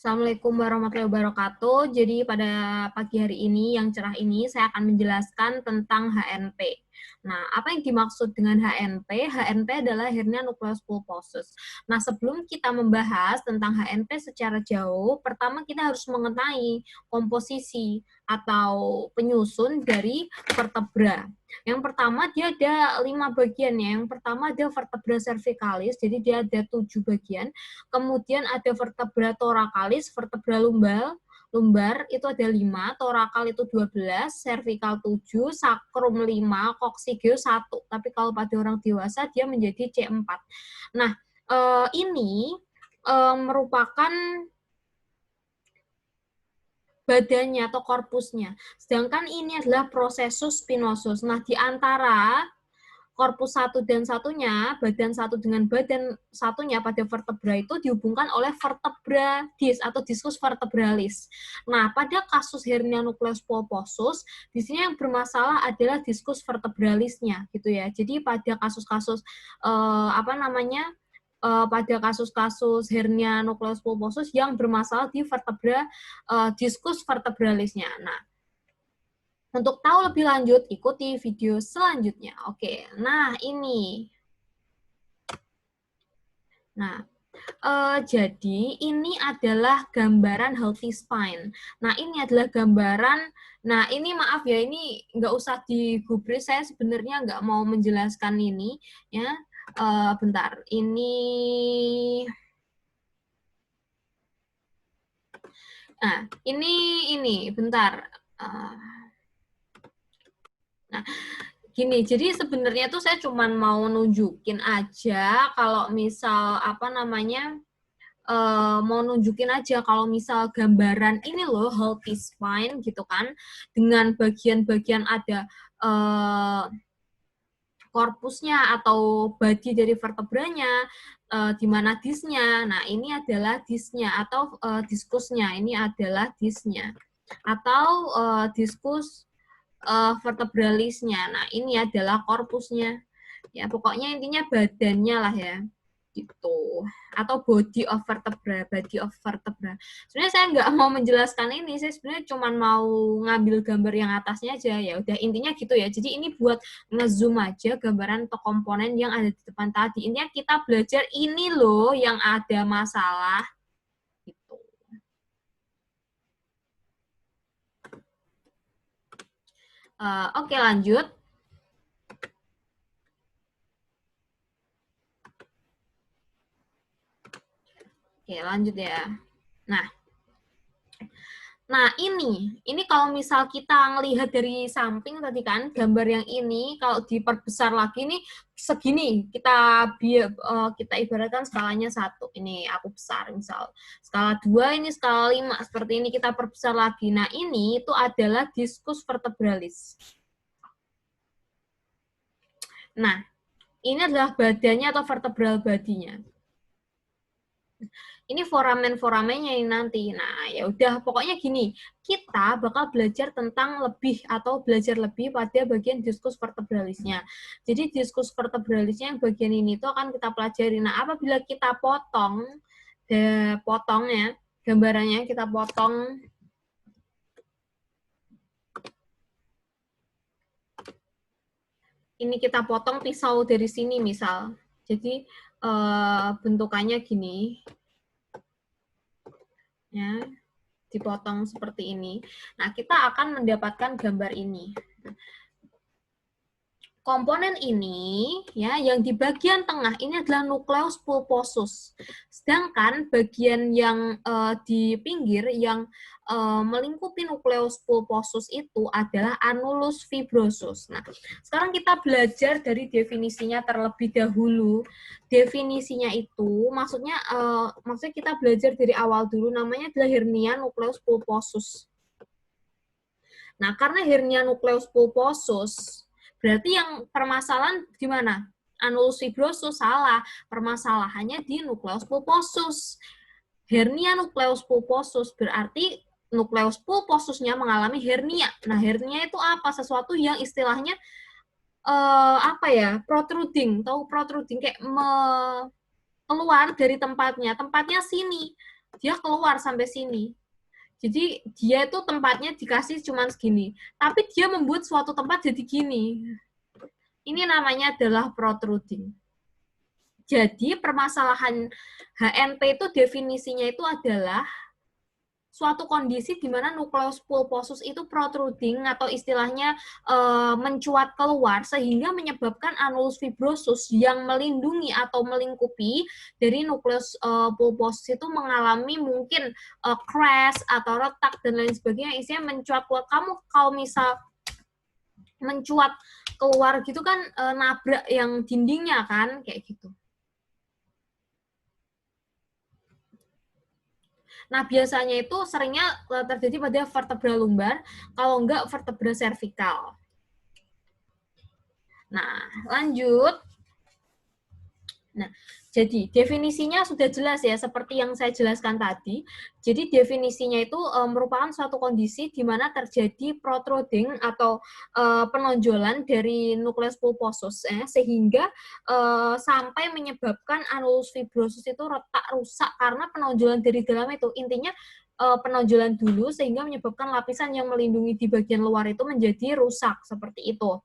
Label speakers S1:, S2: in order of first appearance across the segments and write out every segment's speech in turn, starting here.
S1: Assalamualaikum warahmatullahi wabarakatuh. Jadi pada pagi hari ini yang cerah ini saya akan menjelaskan tentang HNP. Nah, apa yang dimaksud dengan HNP? HNP adalah hernia nucleus pulposus. Nah, sebelum kita membahas tentang HNP secara jauh, pertama kita harus mengenai komposisi atau penyusun dari vertebra. Yang pertama dia ada 5 bagian ya. Yang pertama ada vertebra cervicalis, jadi dia ada 7 bagian. Kemudian ada vertebra thoracalis, vertebra lumbar itu ada 5, torakal itu 12, cervical 7, sacrum 5, coccygeus 1. Tapi kalau pada orang dewasa dia menjadi C4. Nah, ini merupakan badannya atau korpusnya. Sedangkan ini adalah processus spinosus. Nah, di antara korpus satu dan satunya, badan satu dengan badan satunya pada vertebra itu dihubungkan oleh vertebra disc atau diskus vertebralis. Nah, pada kasus hernia nucleus pulposus, di sini yang bermasalah adalah diskus vertebralisnya, gitu ya. Jadi pada kasus-kasus pada kasus-kasus hernia nucleus pulposus yang bermasalah di vertebra diskus vertebralisnya. Nah, untuk tahu lebih lanjut, ikuti video selanjutnya. Oke, nah ini. Nah, jadi ini adalah gambaran healthy spine. Nah, ini adalah gambaran, nah ini maaf ya, ini nggak usah digubris, saya sebenarnya nggak mau menjelaskan ini, ya. Bentar, ini, bentar. Nah, gini, jadi sebenarnya tuh saya cuma mau nunjukin aja kalau misal mau nunjukin aja kalau misal gambaran ini loh healthy spine gitu kan, dengan bagian-bagian ada korpusnya atau body dari vertebranya, di mana disnya. Nah, ini adalah disnya atau diskusnya. Ini adalah disnya atau diskus vertebralisnya. Nah, ini adalah korpusnya. Ya, pokoknya intinya badannya lah ya. Gitu. Atau body of vertebra, Sebenarnya saya nggak mau menjelaskan ini, saya sebenarnya cuma mau ngambil gambar yang atasnya aja. Ya udah, intinya gitu ya. Jadi ini buat ngezoom aja gambaran atau komponen yang ada di depan tadi. Intinya kita belajar ini loh yang ada masalah. Gitu. Oke, lanjut. Oke, lanjut ya. Nah, ini kalau misal kita ngelihat dari samping tadi kan, gambar yang ini kalau diperbesar lagi nih segini, kita ibaratkan skalanya 1. Ini aku besar misal. Skala 2 ini skala 5 seperti ini kita perbesar lagi. Nah, ini itu adalah diskus vertebralis. Nah, ini adalah badannya atau vertebral body-nya. Ini foramen-foramennya ini nanti. Nah, ya udah pokoknya gini, kita bakal belajar tentang belajar lebih pada bagian diskus vertebralisnya. Jadi diskus vertebralisnya yang bagian ini itu akan kita pelajari. Nah, apabila kita potongnya, gambarannya kita potong ini kita potong pisau dari sini misal. Jadi bentukannya gini. Ya, dipotong seperti ini. Nah, kita akan mendapatkan gambar ini. Komponen ini ya yang di bagian tengah ini adalah nukleus pulposus. Sedangkan bagian yang di pinggir yang melingkupi nukleus pulposus itu adalah annulus fibrosus. Nah, sekarang kita belajar dari definisinya terlebih dahulu. Definisinya itu maksudnya kita belajar dari awal dulu, namanya adalah hernia nukleus pulposus. Nah, karena hernia nukleus pulposus berarti yang permasalahan di mana? Annulus fibrosus, salah. Permasalahannya di nukleus pulposus. Hernia nukleus pulposus berarti nukleus pulposusnya mengalami hernia. Nah, hernia itu apa? Sesuatu yang istilahnya protruding. Tahu protruding kayak keluar dari tempatnya. Tempatnya sini. dia keluar sampai sini. Jadi dia itu tempatnya dikasih cuma segini, tapi dia membuat suatu tempat jadi gini. Ini namanya adalah protruding. Jadi permasalahan HNP itu definisinya itu adalah suatu kondisi di mana nukleus pulposus itu protruding atau istilahnya mencuat keluar sehingga menyebabkan anulus fibrosus yang melindungi atau melingkupi dari nukleus pulposus itu mengalami mungkin crash atau retak dan lain sebagainya, isinya mencuat keluar. Kamu kalau misal mencuat keluar gitu kan nabrak yang dindingnya kan kayak gitu. Nah, biasanya itu seringnya terjadi pada vertebra lumbar, kalau enggak vertebra cervical. Nah, lanjut. Nah, jadi definisinya sudah jelas ya, seperti yang saya jelaskan tadi. Jadi definisinya itu merupakan suatu kondisi di mana terjadi protruding atau penonjolan dari nukleus pulposus sehingga sampai menyebabkan anulus fibrosus itu retak rusak karena penonjolan dari dalam itu. Intinya penonjolan dulu sehingga menyebabkan lapisan yang melindungi di bagian luar itu menjadi rusak seperti itu.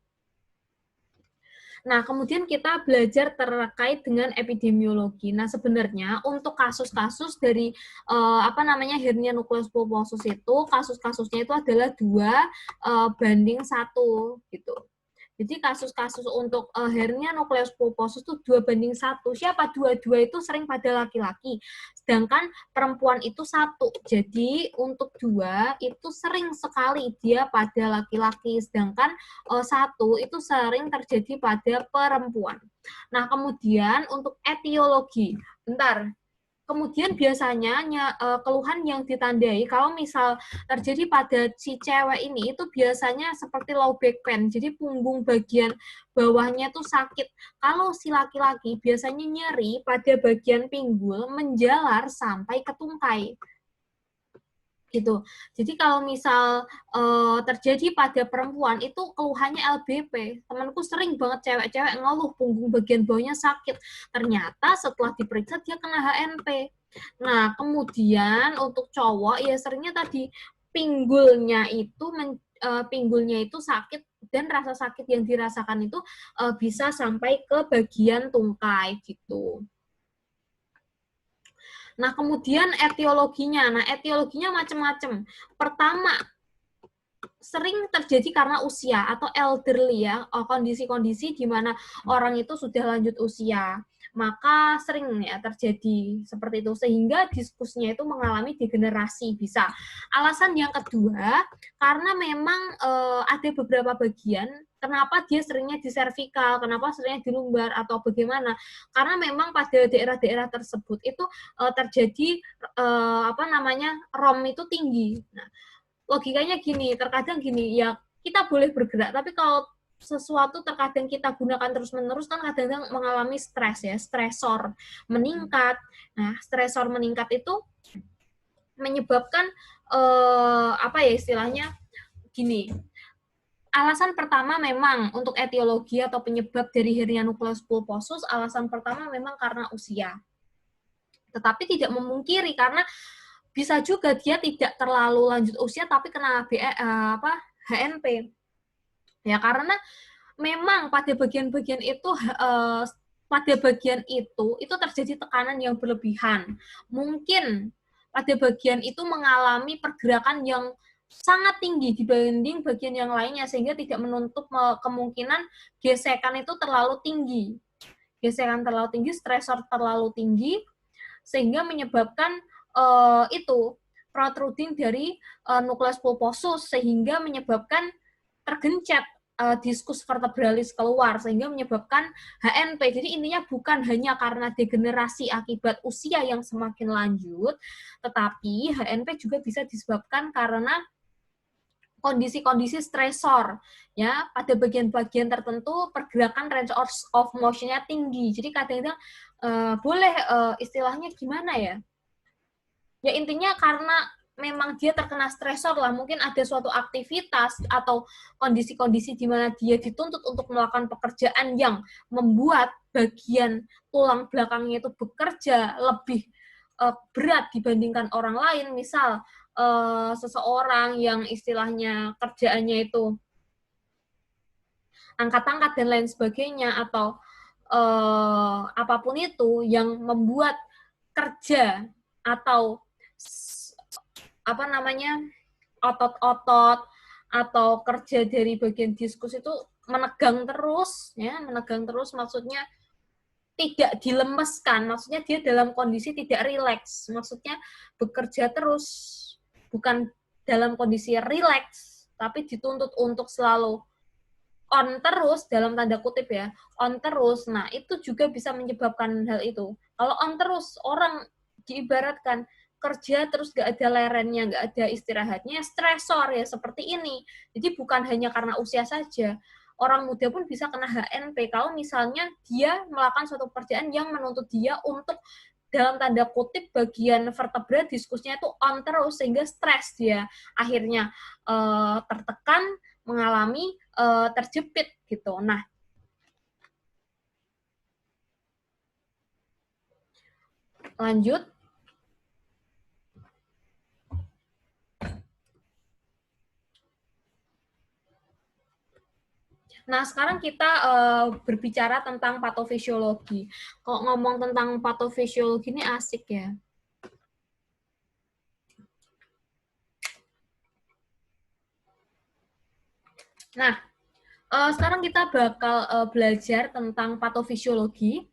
S1: Nah, kemudian kita belajar terkait dengan epidemiologi. Nah, sebenarnya untuk kasus-kasus dari hernia nukleus pulposus itu, kasus-kasusnya itu adalah 2:1 gitu. Jadi kasus-kasus untuk hernia nukleus pulposus itu 2:1. Siapa? 2 itu sering pada laki-laki. Sedangkan perempuan itu 1. Jadi untuk 2 itu sering sekali dia pada laki-laki. Sedangkan 1 itu sering terjadi pada perempuan. Nah, kemudian untuk etiologi. Bentar. Kemudian biasanya keluhan yang ditandai kalau misal terjadi pada si cewek ini itu biasanya seperti low back pain, jadi punggung bagian bawahnya tuh sakit. Kalau si laki-laki biasanya nyeri pada bagian pinggul menjalar sampai ke tungkai. Gitu. Jadi kalau misal terjadi pada perempuan itu keluhannya LBP. Temanku sering banget cewek-cewek ngeluh punggung bagian bawahnya sakit. Ternyata setelah diperiksa dia kena HNP. Nah, kemudian untuk cowok ya seringnya tadi pinggulnya itu sakit dan rasa sakit yang dirasakan itu bisa sampai ke bagian tungkai gitu. Nah, kemudian etiologinya. Nah, etiologinya macam-macam. Pertama, sering terjadi karena usia atau elderly ya, kondisi-kondisi di mana orang itu sudah lanjut usia. Maka sering ya terjadi seperti itu sehingga diskusnya itu mengalami degenerasi bisa. Alasan yang kedua, karena memang ada beberapa bagian kenapa dia seringnya di servikal, kenapa seringnya di lumbar atau bagaimana? Karena memang pada daerah-daerah tersebut itu terjadi ROM itu tinggi. Nah, logikanya gini, terkadang gini, ya kita boleh bergerak, tapi kalau sesuatu terkadang kita gunakan terus-menerus kan kadang-kadang mengalami stres ya, stresor meningkat. Nah, stresor meningkat itu menyebabkan istilahnya gini. Alasan pertama memang untuk etiologi atau penyebab dari hernia nukleus pulposus, alasan pertama memang karena usia. Tetapi tidak memungkiri karena bisa juga dia tidak terlalu lanjut usia tapi kena HNP. Ya karena memang pada bagian-bagian itu terjadi tekanan yang berlebihan. Mungkin pada bagian itu mengalami pergerakan yang sangat tinggi dibanding bagian yang lainnya sehingga tidak menutup kemungkinan gesekan itu terlalu tinggi. Gesekan terlalu tinggi, stresor terlalu tinggi sehingga menyebabkan protruding dari nukleus pulposus sehingga menyebabkan tergencet diskus vertebralis keluar sehingga menyebabkan HNP. Jadi intinya bukan hanya karena degenerasi akibat usia yang semakin lanjut, tetapi HNP juga bisa disebabkan karena kondisi-kondisi stresor ya pada bagian-bagian tertentu pergerakan range of motion-nya tinggi. Jadi kadang-kadang boleh istilahnya gimana ya? Ya intinya karena memang dia terkena stresor lah, mungkin ada suatu aktivitas atau kondisi-kondisi di mana dia dituntut untuk melakukan pekerjaan yang membuat bagian tulang belakangnya itu bekerja lebih berat dibandingkan orang lain, misal seseorang yang istilahnya kerjaannya itu angkat-angkat dan lain sebagainya, atau apapun itu yang membuat kerja atau apa namanya otot-otot atau kerja dari bagian diskus itu menegang terus, ya, menegang terus maksudnya tidak dilemeskan, maksudnya dia dalam kondisi tidak rileks, maksudnya bekerja terus, bukan dalam kondisi rileks, tapi dituntut untuk selalu on terus, dalam tanda kutip ya, on terus. Nah, itu juga bisa menyebabkan hal itu. Kalau on terus, orang diibaratkan kerja terus gak ada lerennya, gak ada istirahatnya, stresor ya seperti ini. Jadi bukan hanya karena usia saja, orang muda pun bisa kena HNP kalau misalnya dia melakukan suatu pekerjaan yang menuntut dia untuk dalam tanda kutip bagian vertebra diskusnya itu on terus sehingga stres dia akhirnya tertekan, mengalami terjepit gitu. Nah, lanjut. Nah, sekarang kita berbicara tentang patofisiologi. Kalau ngomong tentang patofisiologi ini asik ya. Nah, sekarang kita bakal belajar tentang patofisiologi.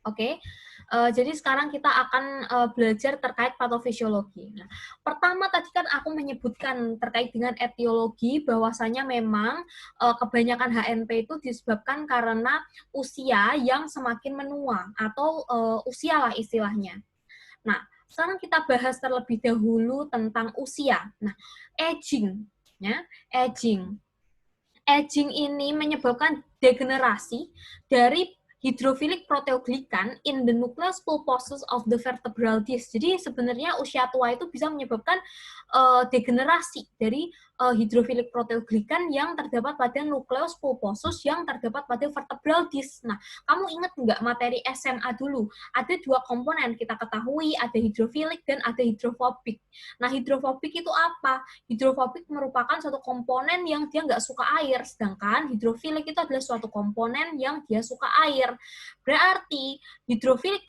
S1: Oke, jadi sekarang kita akan belajar terkait patofisiologi. Nah, pertama tadi kan aku menyebutkan terkait dengan etiologi, bahwasanya memang kebanyakan HNP itu disebabkan karena usia yang semakin menua, atau usia lah istilahnya. Nah, sekarang kita bahas terlebih dahulu tentang usia. Nah, aging, ya, aging. Aging ini menyebabkan degenerasi dari hidrofilik proteoglikan in the nucleus pulposus of the vertebral disc. Jadi sebenarnya usia tua itu bisa menyebabkan degenerasi dari hidrofilik proteoglikan yang terdapat pada nucleus pulposus yang terdapat pada vertebral disc. Nah, kamu ingat nggak materi SMA dulu? Ada dua komponen kita ketahui, ada hidrofilik dan ada hidrofobik. Nah, hidrofobik itu apa? Hidrofobik merupakan suatu komponen yang dia nggak suka air, sedangkan hidrofilik itu adalah suatu komponen yang dia suka air. Berarti hidrofilik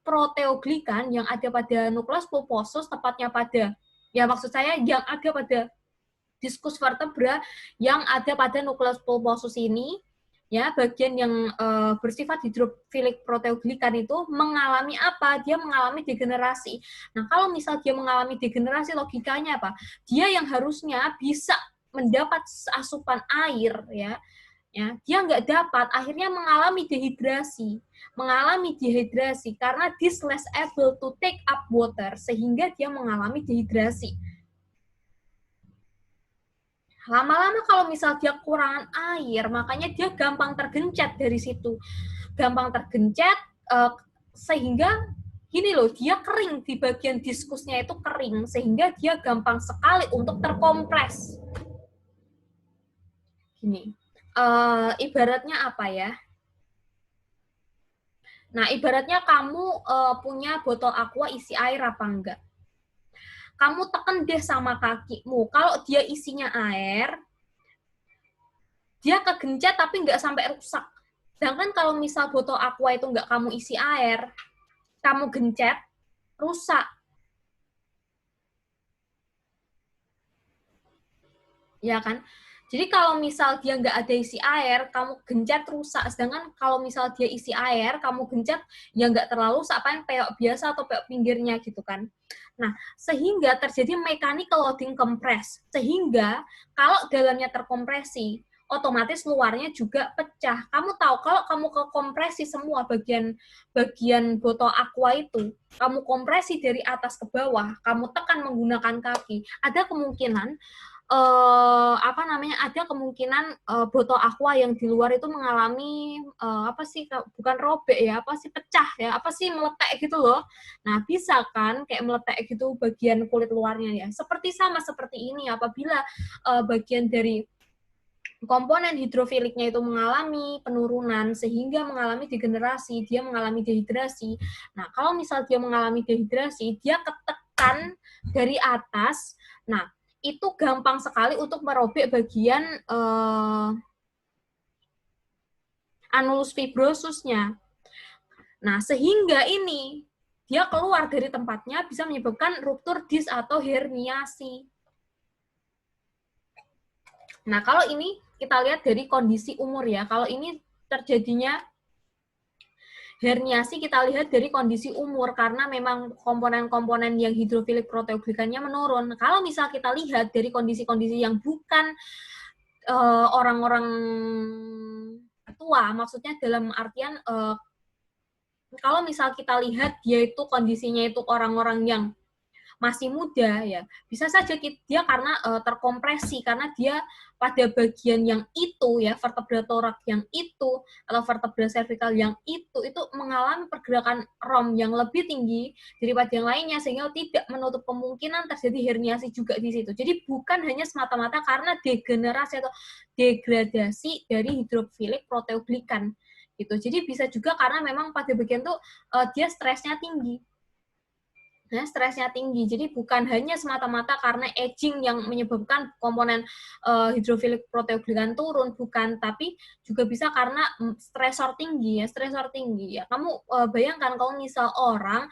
S1: proteoglikan yang ada pada nukleus pulposus, tepatnya pada, ya maksud saya yang ada pada diskus vertebra yang ada pada nukleus pulposus ini, ya bagian yang bersifat hidrofilik proteoglikan itu mengalami apa? Dia mengalami degenerasi. Nah, kalau misal dia mengalami degenerasi, logikanya apa? Dia yang harusnya bisa mendapat asupan air, ya dia nggak dapat, akhirnya mengalami dehidrasi karena this less able to take up water, sehingga dia mengalami dehidrasi. Lama-lama kalau misal dia kekurangan air, makanya dia gampang tergencet dari situ. Gampang tergencet, sehingga gini loh, dia kering di bagian diskusnya itu kering, sehingga dia gampang sekali untuk terkompres. Gini, ibaratnya apa ya? Nah, ibaratnya kamu punya botol aqua isi air apa enggak? Kamu tekan deh sama kakimu. Kalau dia isinya air, dia kegencet tapi nggak sampai rusak. Sedangkan kalau misal botol aqua itu nggak kamu isi air, kamu gencet, rusak. Ya kan? Jadi kalau misal dia nggak ada isi air, kamu gencet rusak. Sedangkan kalau misal dia isi air, kamu gencet, ya nggak terlalu apa yang peok biasa atau peok pinggirnya gitu kan. Nah, sehingga terjadi mechanical loading compress. Sehingga kalau dalamnya terkompresi, otomatis luarnya juga pecah. Kamu tahu kalau kamu kekompresi semua bagian botol aqua itu, kamu kompresi dari atas ke bawah, kamu tekan menggunakan kaki, ada kemungkinan ada kemungkinan botol aqua yang di luar itu mengalami bukan robek ya, pecah ya, meletek gitu loh. Nah, bisa kan kayak meletek gitu bagian kulit luarnya ya. Seperti ini apabila bagian dari komponen hidrofiliknya itu mengalami penurunan sehingga mengalami degenerasi, dia mengalami dehidrasi. Nah, kalau misal dia mengalami dehidrasi, dia ketekan dari atas. Nah, itu gampang sekali untuk merobek bagian anulus fibrosusnya. Nah, sehingga ini dia keluar dari tempatnya bisa menyebabkan ruptur disk atau herniasi. Nah, kalau ini kita lihat dari kondisi umur ya. Kalau ini terjadinya herniasi kita lihat dari kondisi umur karena memang komponen-komponen yang hidrofilik proteoglikannya menurun. Kalau misal kita lihat dari kondisi-kondisi yang bukan orang-orang tua, maksudnya dalam artian kalau misal kita lihat dia itu kondisinya itu orang-orang yang masih muda ya, bisa saja dia karena terkompresi karena dia pada bagian yang itu ya, vertebra torak yang itu atau vertebra cervical yang itu mengalami pergerakan ROM yang lebih tinggi daripada yang lainnya sehingga tidak menutup kemungkinan terjadi herniasi juga di situ. Jadi bukan hanya semata-mata karena degenerasi atau degradasi dari hidrofilik proteoglikan gitu. Jadi bisa juga karena memang pada bagian itu dia stresnya tinggi. Nah, stresnya tinggi. Jadi bukan hanya semata-mata karena aging yang menyebabkan komponen hidrofilik proteoglikan turun, bukan, tapi juga bisa karena stresor tinggi ya, stresor tinggi ya. Kamu bayangkan kalau misal orang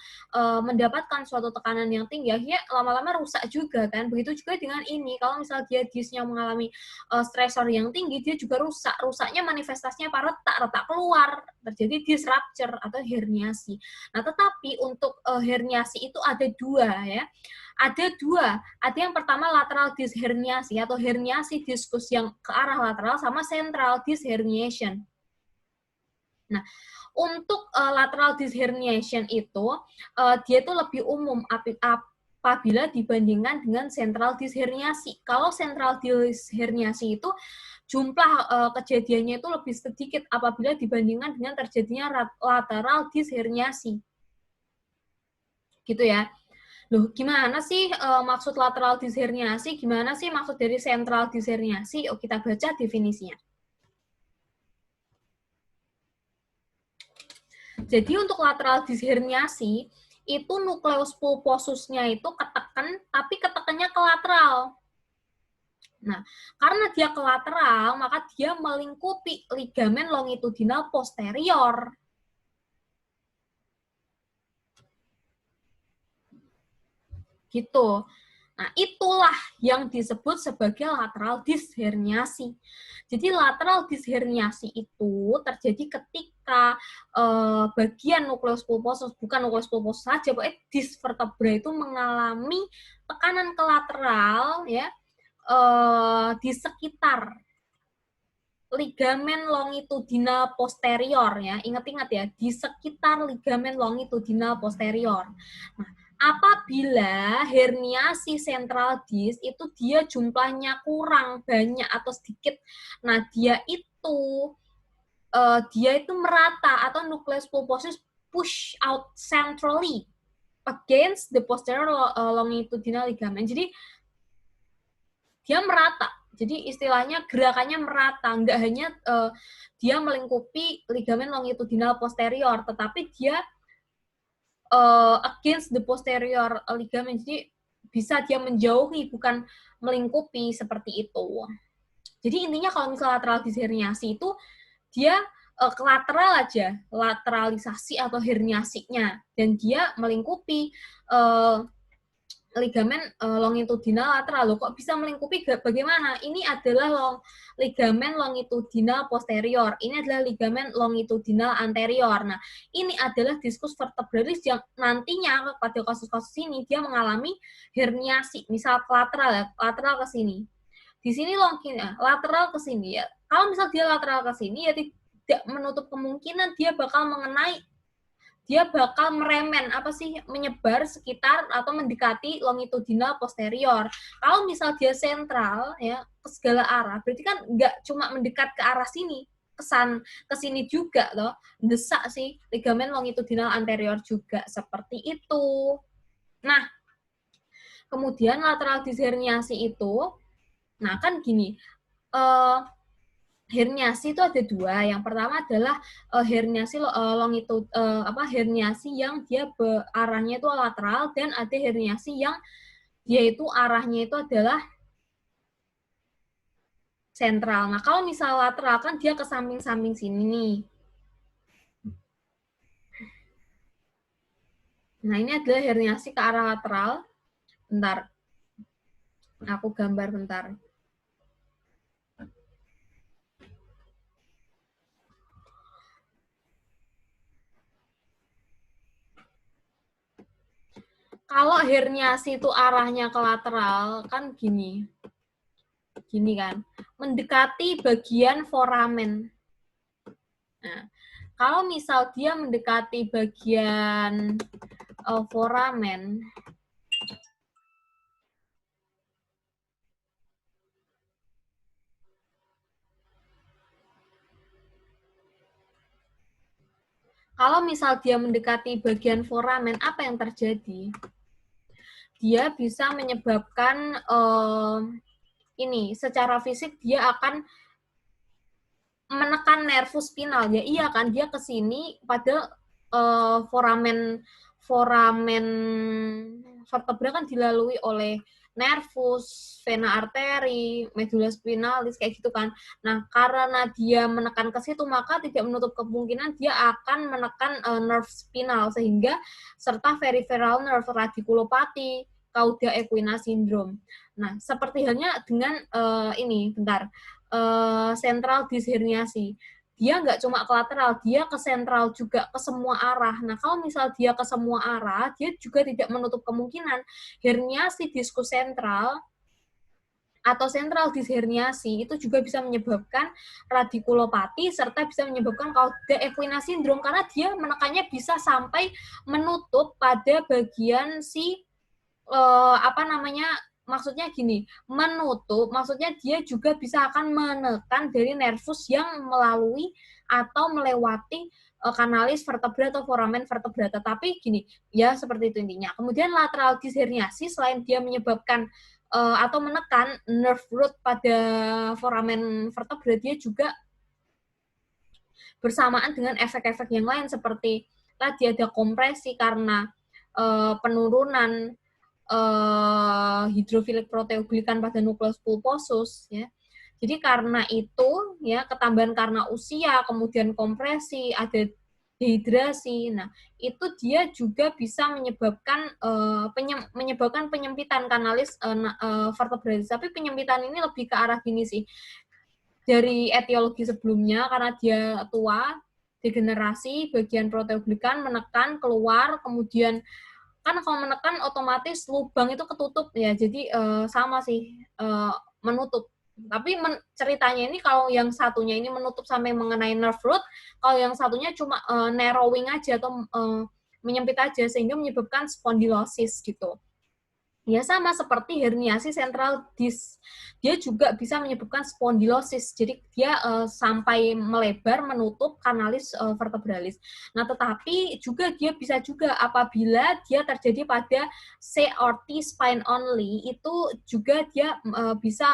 S1: mendapatkan suatu tekanan yang tinggi, ya lama-lama rusak juga kan. Begitu juga dengan ini, kalau misal dia disknya mengalami stresor yang tinggi, dia juga rusak. Rusaknya manifestasinya apa? Retak keluar, terjadi disk rupture atau herniasi. Nah, tetapi untuk herniasi itu ada dua ya. Ada dua. Ada yang pertama lateral disc herniasi atau herniasi diskus yang ke arah lateral sama central disc herniation. Nah, untuk lateral disc herniation itu dia itu lebih umum apabila dibandingkan dengan central disc herniasi. Kalau central disc herniasi itu jumlah kejadiannya itu lebih sedikit apabila dibandingkan dengan terjadinya lateral disc herniasi. Gitu ya. Loh, gimana sih maksud lateral disc herniasi? Gimana sih maksud dari central disc herniasi? Yuk kita baca definisinya. Jadi untuk lateral disc herniasi, itu nukleus pulposusnya itu ketekan, tapi ketekannya ke lateral. Nah, karena dia ke lateral, maka dia melingkupi ligamen longitudinal posterior. Gitu. Nah, itulah yang disebut sebagai lateral disc herniasi. Jadi lateral disc herniasi itu terjadi ketika bagian nukleus pulposus, bukan nukleus pulposus saja, pokoknya disc vertebra itu mengalami tekanan ke lateral ya di sekitar ligamen longitudinal posterior ya. Ingat-ingat ya, di sekitar ligamen longitudinal posterior. Nah, apabila herniasi central disc itu dia jumlahnya kurang banyak atau sedikit, nah dia itu merata atau nucleus pulposus push out centrally against the posterior longitudinal ligament. Jadi dia merata. Jadi istilahnya gerakannya merata, nggak hanya dia melingkupi ligamen longitudinal posterior, tetapi dia against the posterior ligament. Jadi bisa dia menjauhi, bukan melingkupi seperti itu. Jadi intinya kalau misalnya lateral disc herniasi itu dia ke lateral aja, lateralisasi atau herniasinya, dan dia melingkupi ligamen longitudinal lateral. Loh, kok bisa melingkupi? Bagaimana? Ini adalah ligamen longitudinal posterior. Ini adalah ligamen longitudinal anterior. Nah, ini adalah diskus vertebralis yang nantinya pada kasus-kasus ini dia mengalami herniasi. Misal lateral ya, lateral ke sini. Di sini lateral ke sini ya. Kalau misal dia lateral ke sini ya tidak menutup kemungkinan dia bakal meremen menyebar sekitar atau mendekati longitudinal posterior. Kalau misal dia sentral ya ke segala arah, berarti kan nggak cuma mendekat ke arah sini, ke sini juga loh, desak sih ligamen longitudinal anterior juga seperti itu. Nah, kemudian lateral disc herniasi itu, nah kan gini, herniasi itu ada dua. Yang pertama adalah herniasi longitud herniasi yang dia arahnya itu lateral, dan ada herniasi yang dia itu arahnya itu adalah sentral. Nah, kalau misal lateral kan dia ke samping-samping sini nih. Nah, ini adalah herniasi ke arah lateral. Bentar. Aku gambar bentar. Kalau herniasi itu arahnya ke lateral, kan gini. Gini kan. Mendekati bagian foramen. Nah, kalau misal dia mendekati bagian foramen, kalau misal dia mendekati bagian foramen, apa yang terjadi? Dia bisa menyebabkan ini secara fisik dia akan menekan nervus spinal. Ya iya kan, dia ke sini pada foramen vertebra kan dilalui oleh nervus, vena arteri, medula spinalis kayak gitu kan. Nah, karena dia menekan ke situ maka tidak menutup kemungkinan dia akan menekan nerve spinal sehingga serta peripheral nerve radiculopathy, cauda equina syndrome. Nah, seperti halnya dengan central disc herniasi. Dia nggak cuma ke lateral, dia ke sentral juga, ke semua arah. Nah, kalau misal dia ke semua arah, dia juga tidak menutup kemungkinan herniasi diskus sentral atau sentral disc herniasi itu juga bisa menyebabkan radikulopati serta bisa menyebabkan cauda equina syndrome karena dia menekannya bisa sampai menutup pada bagian maksudnya gini, menutup, maksudnya dia juga bisa akan menekan dari nervus yang melalui atau melewati kanalis vertebra atau foramen vertebra. Tapi gini, ya seperti itu intinya. Kemudian lateral disc herniasi selain dia menyebabkan atau menekan nerve root pada foramen vertebra, dia juga bersamaan dengan efek-efek yang lain seperti tadi ada kompresi karena penurunan hidrofilik proteoglikan pada nukleus pulposus ya. Jadi karena itu ya ketambahan karena usia, kemudian kompresi, ada dehidrasi. Nah, itu dia juga bisa menyebabkan penyempitan kanalis vertebralis. Tapi penyempitan ini lebih ke arah gini sih. Dari etiologi sebelumnya karena dia tua, degenerasi, bagian proteoglikan menekan keluar, kemudian kan kalau menekan otomatis lubang itu ketutup ya, jadi sama sih menutup. Tapi ceritanya ini kalau yang satunya ini menutup sampai mengenai nerve root, kalau yang satunya cuma narrowing aja atau menyempit aja sehingga menyebabkan spondylosis gitu. Ya sama seperti herniasi sentral disc. Dia juga bisa menyebabkan spondylosis. Jadi dia sampai melebar menutup kanalis vertebralis. Nah, tetapi juga dia bisa juga apabila dia terjadi pada CRT spine only, itu juga dia bisa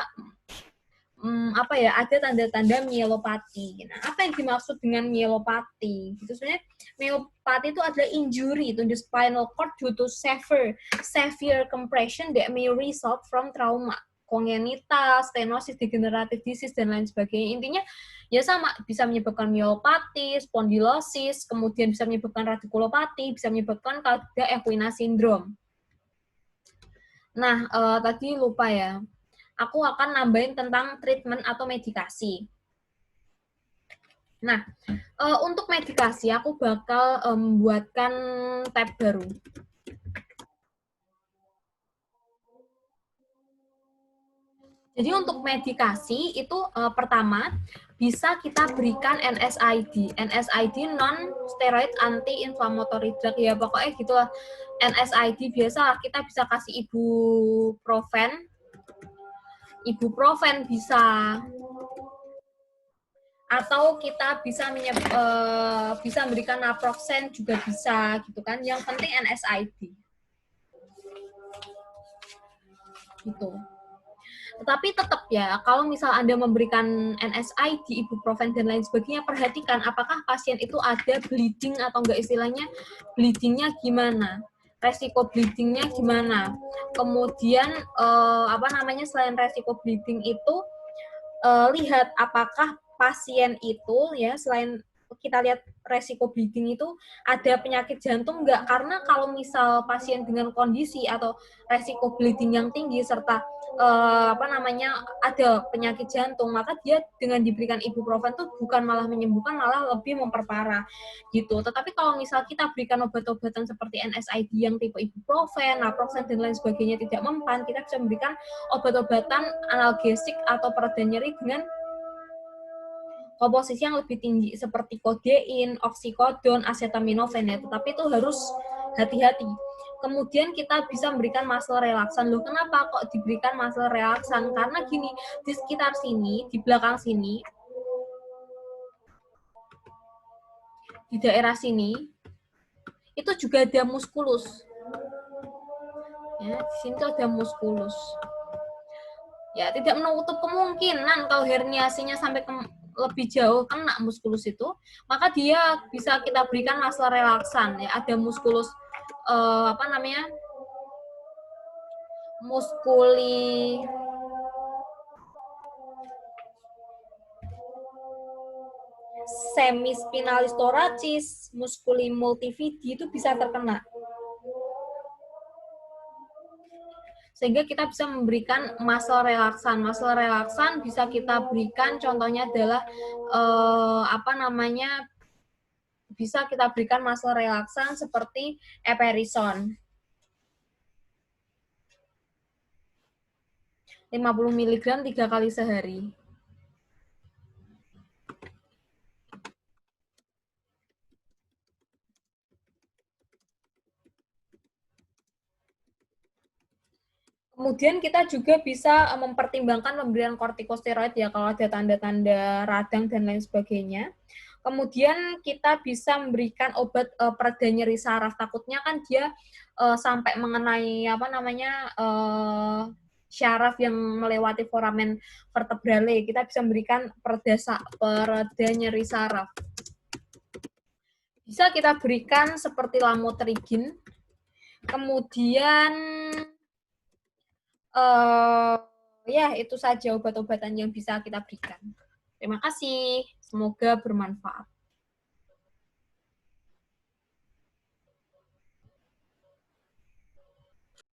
S1: ada tanda-tanda myelopati. Nah, apa yang dimaksud dengan myelopati? Itu sebenarnya myelopati itu adalah injury to the spinal cord due to severe compression that may result from trauma, kongenital, stenosis, degenerative disease dan lain sebagainya. Intinya ya sama, bisa menyebabkan myelopati, spondylosis, kemudian bisa menyebabkan radikulopati, bisa menyebabkan cauda equina syndrome. Nah, tadi lupa ya. Aku akan nambahin tentang treatment atau medikasi. Nah, untuk medikasi aku bakal membuatkan tab baru. Jadi untuk medikasi itu pertama bisa kita berikan NSAID. NSAID non-steroid anti-inflammatory drug ya pokoknya gitulah. NSAID biasa kita bisa kasih ibuprofen bisa, atau kita bisa memberikan naproxen juga bisa gitu kan. Yang penting NSAID gitu. Tetapi tetap ya, kalau misal Anda memberikan NSAID, ibuprofen, dan lain sebagainya, perhatikan apakah pasien itu ada bleeding atau enggak, istilahnya bleedingnya gimana, resiko bleedingnya gimana. Kemudian selain resiko bleeding itu, lihat apakah pasien itu ya, selain kita lihat resiko bleeding itu ada penyakit jantung enggak, karena kalau misal pasien dengan kondisi atau resiko bleeding yang tinggi serta ada penyakit jantung, maka dia dengan diberikan ibuprofen tuh bukan malah menyembuhkan, malah lebih memperparah gitu. Tetapi kalau misal kita berikan obat-obatan seperti NSAID yang tipe ibuprofen, naproxen, dan lain sebagainya tidak mempan, kita bisa memberikan obat-obatan analgesik atau pereda nyeri dengan komposisi yang lebih tinggi seperti kodein, oksikodon, acetaminophen ya, tetapi itu harus hati-hati. Kemudian kita bisa memberikan muscle relaksan. Loh, kenapa kok diberikan muscle relaksan? Karena gini, di sekitar sini, di belakang sini, di daerah sini, itu juga ada muskulus. Ya, di sini tuh ada muskulus. Ya, tidak menutup kemungkinan kalau herniasinya sampai lebih jauh kena muskulus itu, maka dia bisa kita berikan muscle relaksan ya. Ada muskulus muskuli semispinalis thoracis, muskuli multividi itu bisa terkena. Sehingga kita bisa memberikan muscle relaksan. Muscle relaksan bisa kita berikan, contohnya adalah bisa kita berikan muscle relaksan seperti eperison. 50 mg 3 kali sehari. Kemudian kita juga bisa mempertimbangkan pemberian kortikosteroid ya kalau ada tanda-tanda radang dan lain sebagainya. Kemudian kita bisa memberikan obat pereda nyeri saraf. Takutnya kan dia sampai mengenai syaraf yang melewati foramen vertebrale. Kita bisa memberikan pereda nyeri saraf. Bisa kita berikan seperti lamotrigin. Kemudian ya itu saja obat-obatan yang bisa kita berikan. Terima kasih, semoga bermanfaat.